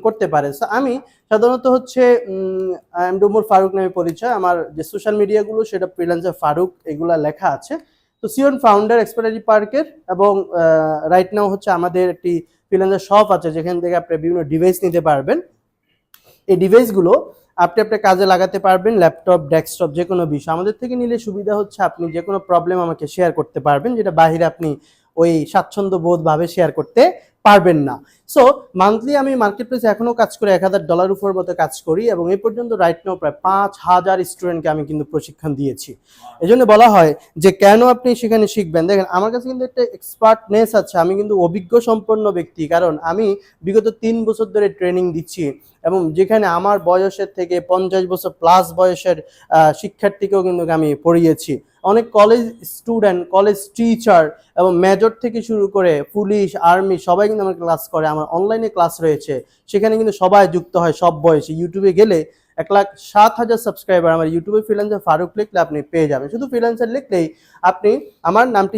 করতে পারে। সো আমি সাধারণত হচ্ছে ডুমুর ফারুক নামে পরিচয়। আমার যে সোশ্যাল মিডিয়াগুলো সেটা ফ্রিল্যান্সার ফারুক এগুলা লেখা আছে। তো সিওন ফাউন্ডার এক্সপার্টারি পার্কের, এবং রাইট নাও হচ্ছে আমাদের একটি ফ্রিল্যান্সার শপ আছে যেখান থেকে আপনি বিভিন্ন ডিভাইস নিতে পারবেন। এই ডিভাইসগুলো আপনি আপনার কাজে লাগাতে পারবেন, ল্যাপটপ, ডেস্কটপ, যে কোনো বিষয়। আমাদের থেকে নিলে সুবিধা হচ্ছে আপনি যে কোনো প্রবলেম আমাকে শেয়ার করতে পারবেন, যেটা বাহিরে আপনি ওই স্বাচ্ছন্দ্য বোধভাবে শেয়ার করতে পারবেন না। সো মান্থলি আমি মার্কেট প্লেসে এখনও কাজ করি, $1000 উপর মতো কাজ করি, এবং এই পর্যন্ত রাইট নাও প্রায় 5000 স্টুডেন্টকে আমি কিন্তু প্রশিক্ষণ দিয়েছি। এই জন্য বলা হয় যে কেন আপনি সেখানে শিখবেন। দেখেন আমার কাছে কিন্তু একটা এক্সপার্টনেস আছে, আমি কিন্তু অভিজ্ঞ সম্পন্ন ব্যক্তি, কারণ আমি বিগত 3 বছর ধরে ট্রেনিং দিচ্ছি, এবং যেখানে আমার বয়সের থেকে 50 বছর প্লাস বয়সের শিক্ষার্থীকেও কিন্তু আমি পড়িয়েছি। অনেক কলেজ স্টুডেন্ট, কলেজ টিচার এবং মেজর থেকে শুরু করে পুলিশ, আর্মি সবাই কিন্তু আমার ক্লাস করে। আমার অনলাইনে ক্লাস রয়েছে, সেখানে কিন্তু সবাই যুক্ত হয় সব বয়সে। ইউটিউবে গেলে 1,07,000 সাবস্ক্রাইবার, আমার ইউটিউবে ফ্রিল্যান্সার ফারুক লিখলে আপনি পেয়ে যাবেন। শুধু ফ্রিল্যান্সার লিখলেই আপনি আমার নামটি